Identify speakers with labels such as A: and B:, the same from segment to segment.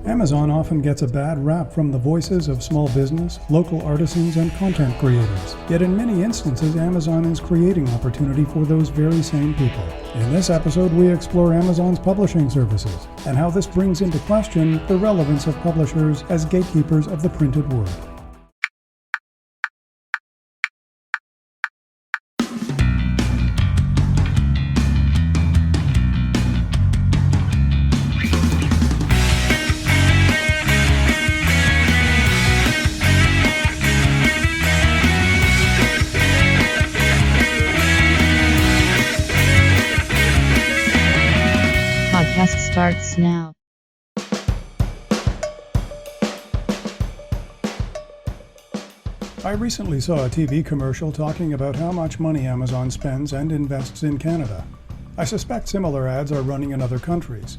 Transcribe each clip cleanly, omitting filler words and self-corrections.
A: Amazon often gets a bad rap from the voices of small business, local artisans, and content creators. Yet in many instances, Amazon is creating opportunity for those very same people. In this episode, we explore Amazon's publishing services and how this brings into question the relevance of publishers as gatekeepers of the printed word.
B: Podcast starts now.
A: I recently saw a TV commercial talking about how much money Amazon spends and invests in Canada. I suspect similar ads are running in other countries.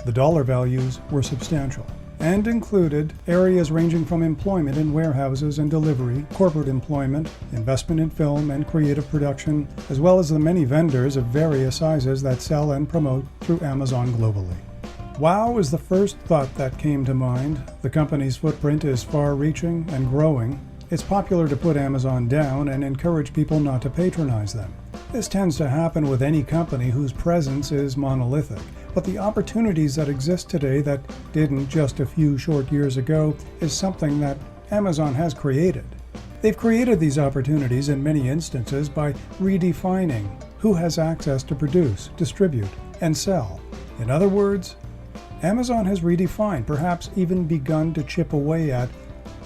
A: The dollar values were substantial and included areas ranging from employment in warehouses and delivery, corporate employment, investment in film and creative production, as well as the many vendors of various sizes that sell and promote through Amazon globally. Wow is the first thought that came to mind. The company's footprint is far-reaching and growing. It's popular to put Amazon down and encourage people not to patronize them. This tends to happen with any company whose presence is monolithic. But the opportunities that exist today that didn't just a few short years ago is something that Amazon has created. They've created these opportunities in many instances by redefining who has access to produce, distribute, and sell. In other words, Amazon has redefined, perhaps even begun to chip away at,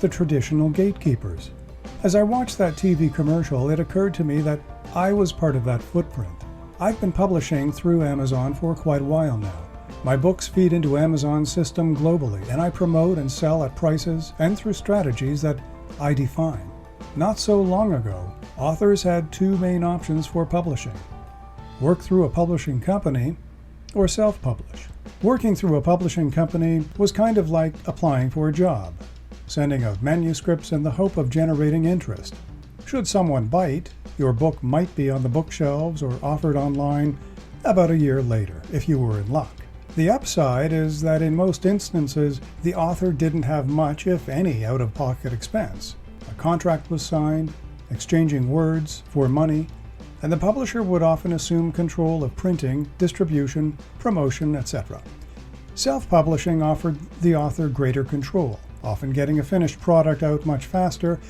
A: the traditional gatekeepers. As I watched that TV commercial, it occurred to me that I was part of that footprint. I've been publishing through Amazon for quite a while now. My books feed into Amazon's system globally, and I promote and sell at prices and through strategies that I define. Not so long ago, authors had two main options for publishing: work through a publishing company or self-publish. Working through a publishing company was kind of like applying for a job, sending out manuscripts in the hope of generating interest. Should someone bite, your book might be on the bookshelves or offered online about a year later, if you were in luck. The upside is that in most instances, the author didn't have much, if any, out-of-pocket expense. A contract was signed, exchanging words for money, and the publisher would often assume control of printing, distribution, promotion, etc. Self-publishing offered the author greater control, often getting a finished product out much faster,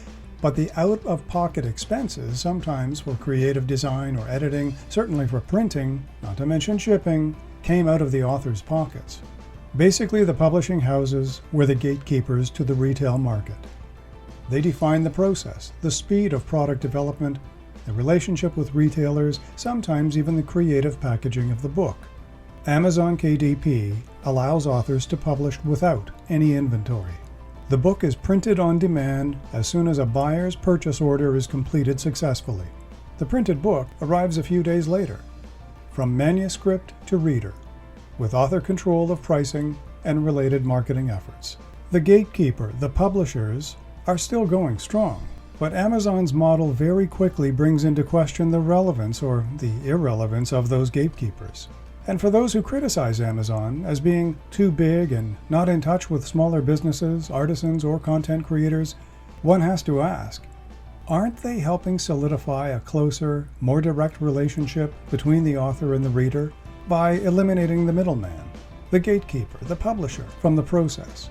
A: but the out-of-pocket expenses, sometimes for creative design or editing, certainly for printing, not to mention shipping, came out of the author's pockets. Basically, the publishing houses were the gatekeepers to the retail market. They defined the process, the speed of product development, the relationship with retailers, sometimes even the creative packaging of the book. Amazon KDP allows authors to publish without any inventory. The book is printed on demand as soon as a buyer's purchase order is completed successfully. The printed book arrives a few days later, from manuscript to reader, with author control of pricing and related marketing efforts. The gatekeeper, the publishers, are still going strong, but Amazon's model very quickly brings into question the relevance or the irrelevance of those gatekeepers. And for those who criticize Amazon as being too big and not in touch with smaller businesses, artisans, or content creators, one has to ask, aren't they helping solidify a closer, more direct relationship between the author and the reader by eliminating the middleman, the gatekeeper, the publisher, from the process?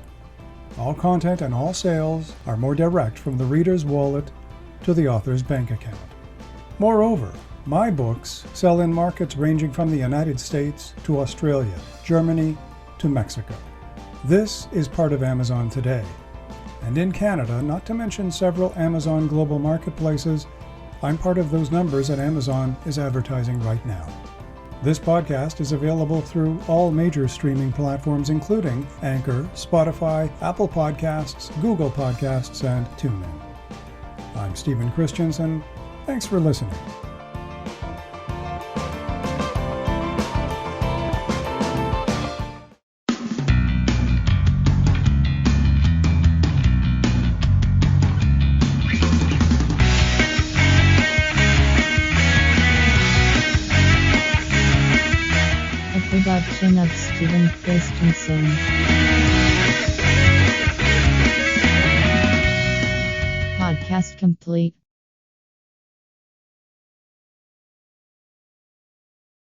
A: All content and all sales are more direct from the reader's wallet to the author's bank account. Moreover, my books sell in markets ranging from the United States to Australia, Germany to Mexico. This is part of Amazon today. And in Canada, not to mention several Amazon global marketplaces, I'm part of those numbers that Amazon is advertising right now. This podcast is available through all major streaming platforms including Anchor, Spotify, Apple Podcasts, Google Podcasts, and TuneIn. I'm Stephen Christensen. Thanks for listening.
B: Production of Stephen Christensen. Test complete.